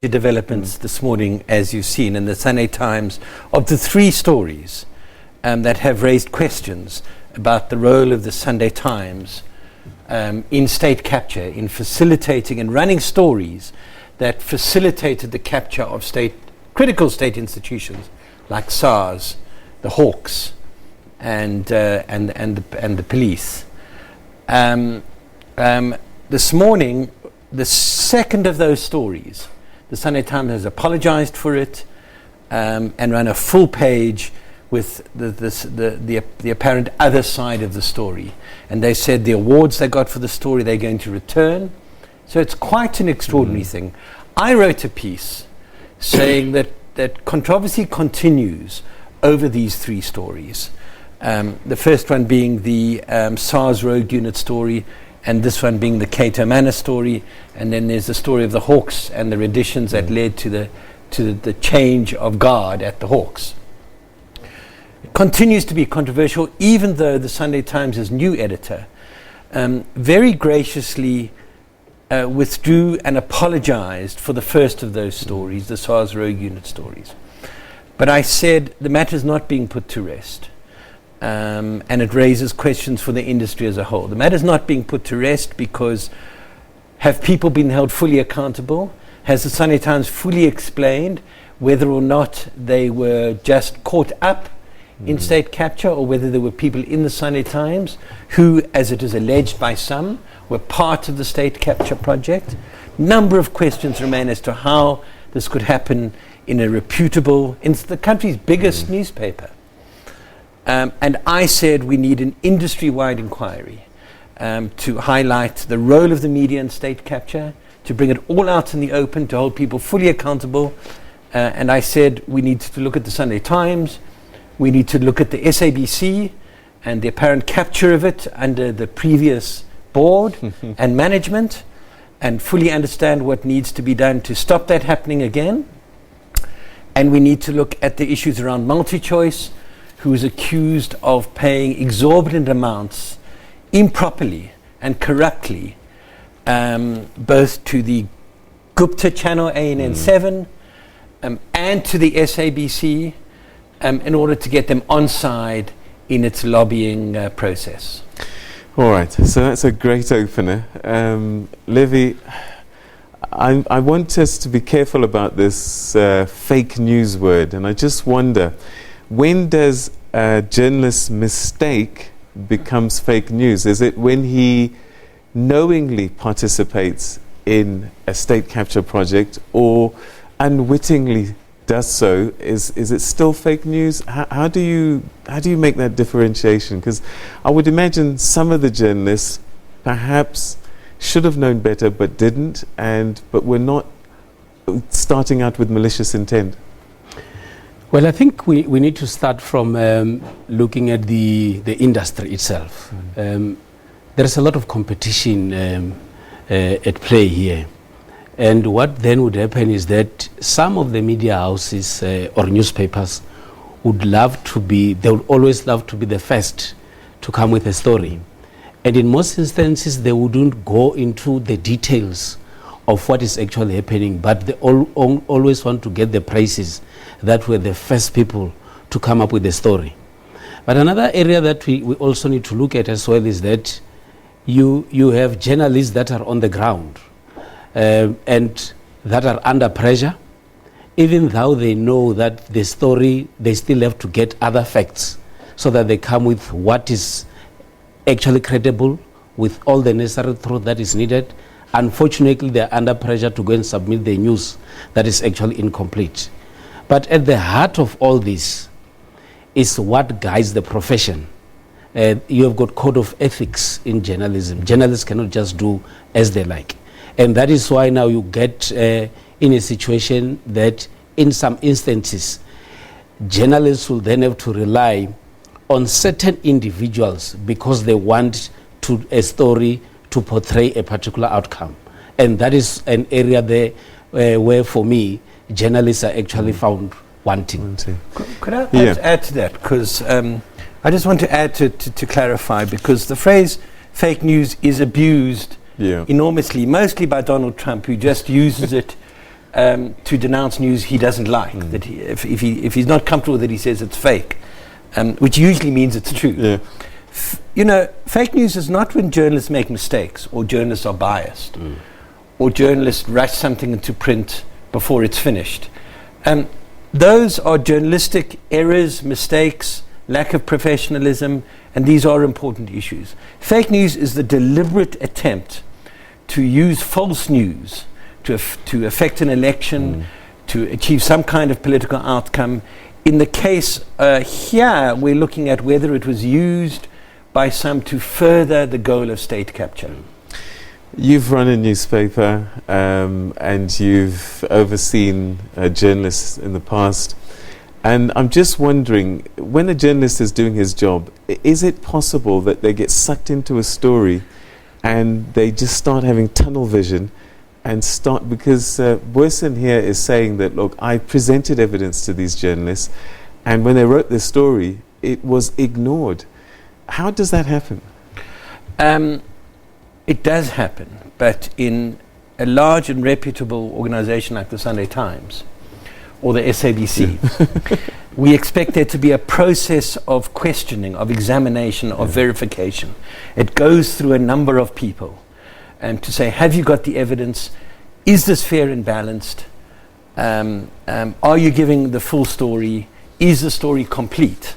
developments this morning, as you've seen in the Sunday Times, of the three stories that have raised questions about the role of the Sunday Times in state capture, in facilitating and running stories that facilitated the capture of critical state institutions like SARS, the Hawks, and the police. This morning, the second of those stories, the Sunday Times has apologized for it and run a full page with the apparent other side of the story. And they said the awards they got for the story they're going to return. So it's quite an extraordinary thing. I wrote a piece saying that controversy continues over these three stories. The first one being the Sars Rogue unit story, and this one being the Cato Manor story, and then there's the story of the Hawks and the renditions that led to the change of guard at the Hawks. It continues to be controversial, even though the Sunday Times' new editor very graciously withdrew and apologized for the first of those stories, the Sars Rogue unit stories. But I said the matter is not being put to rest. And it raises questions for the industry as a whole. The matter is not being put to rest because have people been held fully accountable? Has the Sunday Times fully explained whether or not they were just caught up in state capture, or whether there were people in the Sunday Times who, as it is alleged by some, were part of the state capture project? Number of questions remain as to how this could happen in a reputable, in the country's biggest newspaper. And I said we need an industry-wide inquiry to highlight the role of the media in state capture, to bring it all out in the open, to hold people fully accountable. And I said we need to look at the Sunday Times, we need to look at the SABC and the apparent capture of it under the previous board and management, and fully understand what needs to be done to stop that happening again. And we need to look at the issues around MultiChoice, who is accused of paying exorbitant amounts improperly and corruptly, both to the Gupta channel ANN7 and to the SABC in order to get them on side in its lobbying process. All right, so that's a great opener. Levy, I want us to be careful about this fake news word, and I just wonder, when does a journalist's mistake becomes fake news? Is it when he knowingly participates in a state capture project, or unwittingly does so? Is it still fake news? How do you make that differentiation? Because I would imagine some of the journalists perhaps should have known better but didn't, but were not starting out with malicious intent. Well, I think we need to start from looking at the industry itself. There's a lot of competition at play here. And what then would happen is that some of the media houses or newspapers would they would always love to be the first to come with a story. And in most instances, they wouldn't go into the details of what is actually happening, but they always want to get the praises that were the first people to come up with the story. But another area that we also need to look at as well is that you have journalists that are on the ground and that are under pressure, even though they know that the story, they still have to get other facts so that they come with what is actually credible, with all the necessary truth that is needed. Unfortunately, they're under pressure to go and submit the news that is actually incomplete. But at the heart of all this is what guides the profession. You have got code of ethics in journalism. Journalists cannot just do as they like. And that is why now you get in a situation that in some instances, journalists will then have to rely on certain individuals because they want a story to portray a particular outcome. And that is an area there where, for me, journalists are actually found wanting. Could I add to that? Because I just want to add to clarify, because the phrase fake news is abused enormously, mostly by Donald Trump, who just uses it to denounce news he doesn't like. That if he's not comfortable with it, he says it's fake, which usually means it's true. Yeah. Fake news is not when journalists make mistakes or journalists are biased or journalists rush something into print before it's finished. Those are journalistic errors, mistakes, lack of professionalism, and these are important issues. Fake news is the deliberate attempt to use false news to affect an election, to achieve some kind of political outcome. In the case here, we're looking at whether it was used by some to further the goal of state capture. You've run a newspaper and you've overseen journalists in the past. And I'm just wondering, when a journalist is doing his job, is it possible that they get sucked into a story and they just start having tunnel vision and start, because Boyson here is saying that, look, I presented evidence to these journalists and when they wrote this story, it was ignored. How does that happen? It does happen, but in a large and reputable organization like the Sunday Times or the SABC, we expect there to be a process of questioning, of examination, of verification. It goes through a number of people to say, have you got the evidence? Is this fair and balanced? Are you giving the full story? Is the story complete?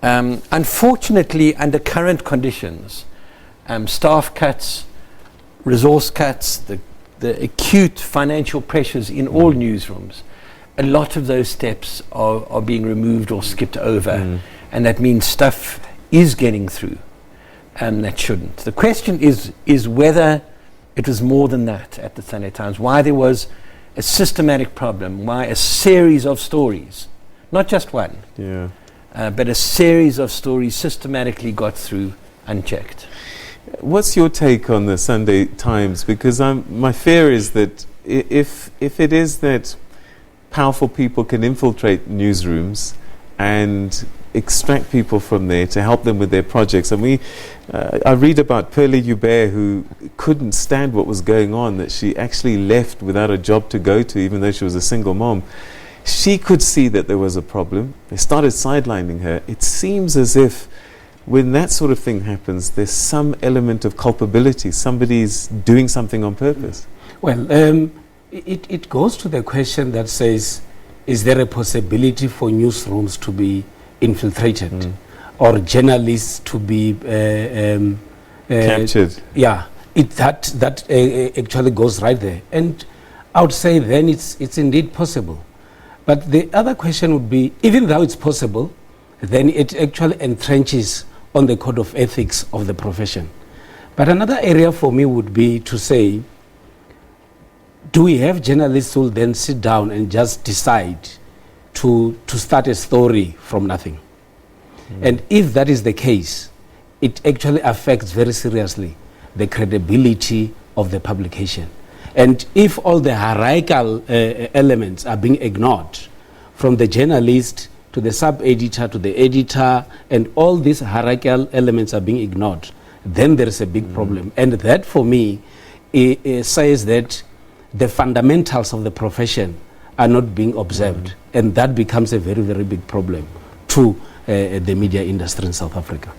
Unfortunately, under current conditions, staff cuts, resource cuts, the acute financial pressures in all newsrooms, a lot of those steps are being removed or skipped over, and that means stuff is getting through that shouldn't. The question is whether it was more than that at the Sunday Times, why there was a systematic problem, why a series of stories, not just one, but a series of stories systematically got through unchecked. What's your take on the Sunday Times? Because my fear is that if it is that powerful people can infiltrate newsrooms and extract people from there to help them with their projects. And I read about Pearlie Hubert, who couldn't stand what was going on, that she actually left without a job to go to, even though she was a single mom. She could see that there was a problem. They started sidelining her. It seems as if when that sort of thing happens, there's some element of culpability. Somebody's doing something on purpose. Well, it goes to the question that says, is there a possibility for newsrooms to be infiltrated or journalists to be captured? Yeah, that actually goes right there. And I would say then it's indeed possible. But the other question would be, even though it's possible, then it actually entrenches on the code of ethics of the profession. But another area for me would be to say, do we have journalists who will then sit down and just decide to start a story from nothing? And if that is the case, it actually affects very seriously the credibility of the publication. And if all the hierarchical elements are being ignored, from the journalist to the sub-editor to the editor, and all these hierarchical elements are being ignored, then there is a big problem. And that, for me, says that the fundamentals of the profession are not being observed. And that becomes a very, very big problem to the media industry in South Africa.